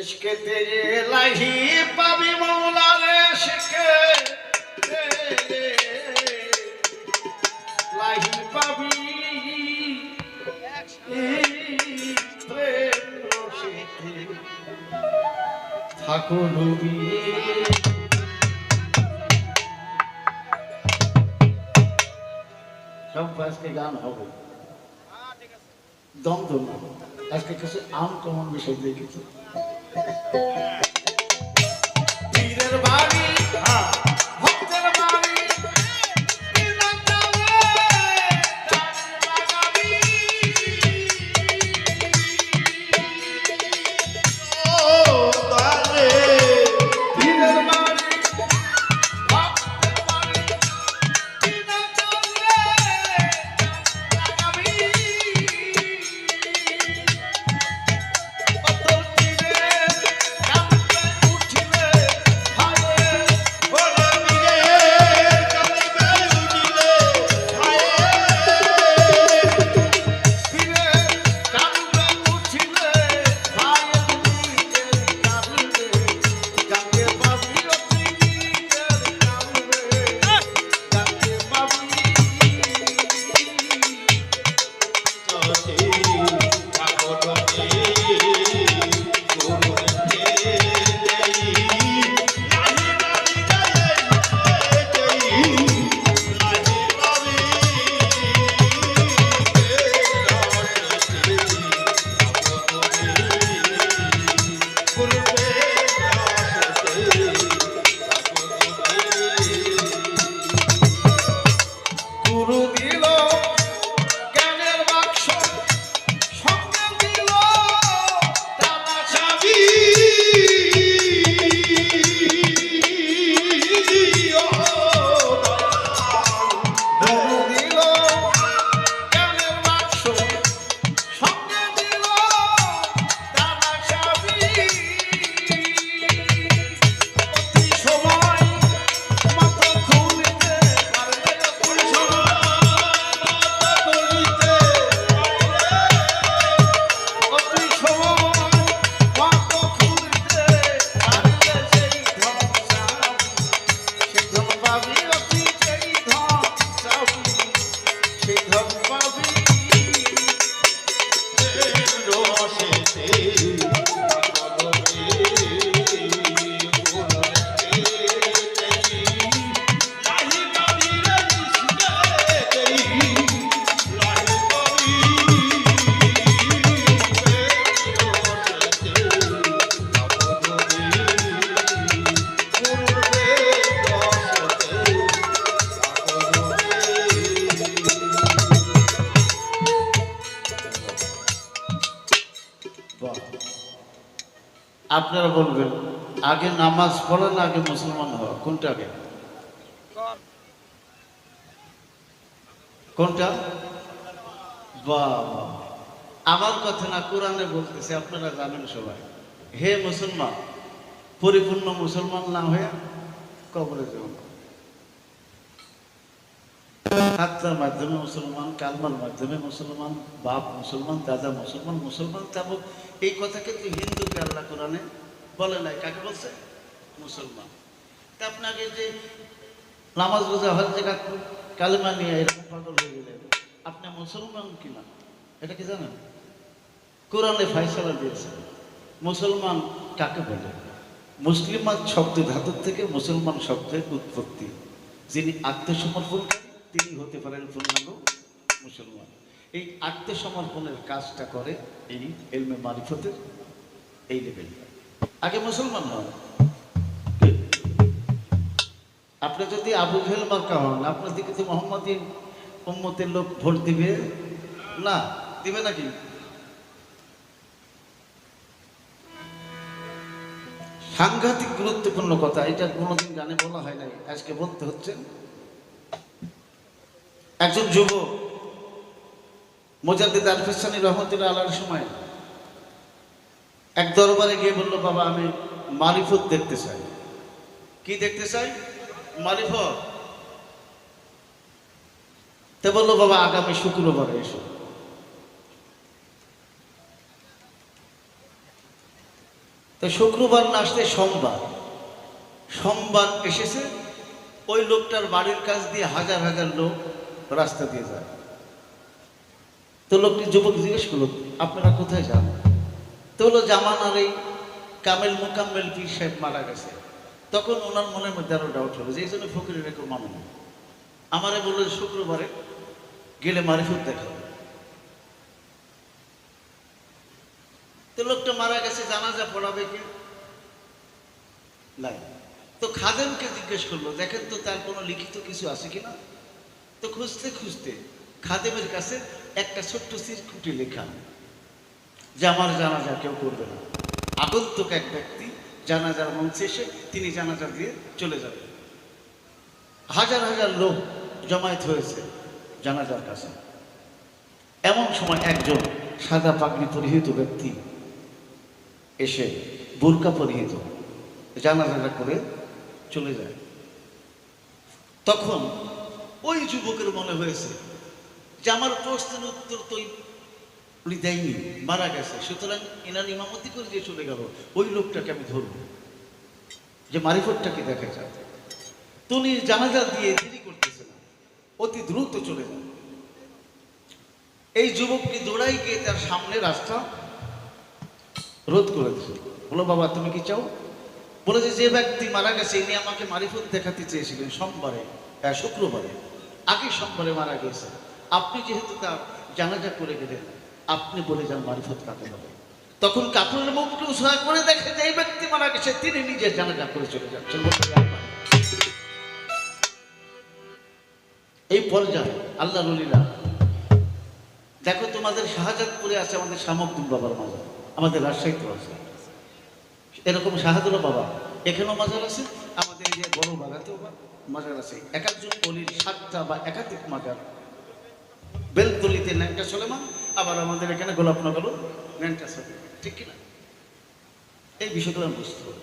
इश्क तेरे लाही पावी मौला रे इश्क तेरे लाही पावी प्रेम রসেতে থাকো নবী। সব আজকে গান হবে দম দম আজকে কিছু আম কমন বিষয় দিয়ে কিছু পীরের বাড়ি ভক্তের বাড়ি আপনারা বলবেন আগে নামাজ পড়া না আগে মুসলমান হওয়া কোনটা আগে কোনটা বাহ আমার কথা না কোরআনে বলতেছে আপনারা জানেন সবাই হে মুসলমান পরিপূর্ণ মুসলমান না হয়ে কবরে যাও হাতটার মাধ্যমে মুসলমান কালমার মাধ্যমে মুসলমান বাপ মুসলমান দাদা মুসলমান মুসলমান তাবো এই কথা কিন্তু হিন্দুকে আল্লাহ কোরআনে বলে নাই কাকে বলছে মুসলমান তা আপনাকে যে নামাজ রোজা হজ জাকাত কালেমা নিয়ে এরকম পাগল হয়ে গেলেন আপনি মুসলমান কিনা এটা কি জানেন কোরআনে ফায়সালা দিয়েছে মুসলমান কাকে বলে মুসলিমান শব্দ ধাতুর থেকে মুসলমান শব্দের উৎপত্তি যিনি আত্মসমর্পণকারী তিনি হতে পারেন পূর্ণাঙ্গ মুসলমান এই আত্মসমর্পণের কাজটা করে এই ইলমে মারিফতের এই লেভেল আগে মুসলমান হন আপনি যদি আবু জেহেল মার্কা হন আপনার দিকে তো মোহাম্মদী উম্মতের লোক ভোট দিবে না দিবে নাকি সাংঘাতিক গুরুত্বপূর্ণ কথা এটা কোনোদিন গানে বলা হয় নাই আজকে বলতে হচ্ছে একজন যুবক মুজাদ্দিদ আল-ফিসানি রহমতুল্লাহ আলাইহির সময় এক দরবারে গিয়ে বলল বাবা আমি মারিফত দেখতে চাই কি দেখতে চাই মারিফত তে বলল বাবা আগামী শুক্রবারে এসো তো শুক্রবার না আসতে সোমবার, সোমবার এসেছে। ওই লোকটার বাড়ির কাছ দিয়ে হাজার হাজার লোক রাস্তা দিয়ে যায়। তো লোকটি যুবক জিজ্ঞেস করলো, আপনারা কোথায় যান? তো হলো জামানার এই কামেল মোকাম্মেল পীর সাহেব মারা গেছে। তখন ওনার মনের মধ্যে আরো ডাউট হলো যে এই জন্য ফকিরের কেউ মানে না। আমারে বললো শুক্রবারে গেলে মারিফত দেখা হবে। তো লোকটা মারা গেছে, জানাজা পড়াবে কে? নাই। তো খাদেমকে জিজ্ঞেস করলো, দেখেন তো তার কোনো লিখিত কিছু আছে কিনা। তো খুঁজতে খুঁজতে খাদেমের কাছে একটা ছোট্ট চিরকুটে লেখা যে আমার জানাজা কেউ করবে না, আগন্তুক এক ব্যক্তি জানাজার মঞ্চে এসে তিনি জানাজা দিয়ে চলে যাবেন। হাজার হাজার লোক জমায়েত হয়েছে জানাজার কাছে। এমন সময় একজন সাদা পাগড়ি পরিহিত ব্যক্তি এসে বোরকা পরিহিত জানাজাটা করে চলে যায়। তখন ওই যুবকের মনে হয়েছে যে আমার প্রশ্নের উত্তর তো উনি দেয়নি, মারা গেছে, সুতরাং এনার ইমামতি করে যে চলে গেল ওই লোকটাকে আমি ধরবো, যে মারিফতটাকে দেখা যায়। তুমি জানাজা দিয়ে দেরি করতেছে না, অতি দ্রুত চলে যান। এই যুবকটি দৌড়াই গিয়ে তার সামনে রাস্তা রোধ করে দিল। বলো, বাবা তুমি কি চাও? বলে যে ব্যক্তি মারা গেছে ইনি আমাকে মারিফত দেখাতে চেয়েছিলেন সোমবারে, শুক্রবারে, আগের সোমবারে মারা গেছে। আপনি যেহেতু তার জানাজা করে গেলেন, আপনি বলে যান মারিফত কাকে হবে। তখন কাপড়ের মুখকে উৎসাহ করে দেখে যে এই ব্যক্তি মারা গেছে, তিনি নিজের জানাজা করে চলে যাচ্ছেন। এই পর্যায়ে আল্লাহ রলিরা দেখো, তোমাদের শাহজাদপুরে আছে আমাদের শামুকদুম বাবার মাজার, আমাদের রাজশাহীতেও আছে এরকম শাহাদুল্লাহ বাবা, এখানেও মাজার আছে, আমাদের এই যে বড় বাগাতেও মাজার আছে। এক একজন অলির 7টা বা একাধিক মাজার। বেলতলিতে ন্যাংটা সলেমান, আবার আমাদের এখানে গোলাপনগরও ন্যাংটা সলেমান, ঠিক কিনা? এই বিষয়গুলো বুঝতে হবে।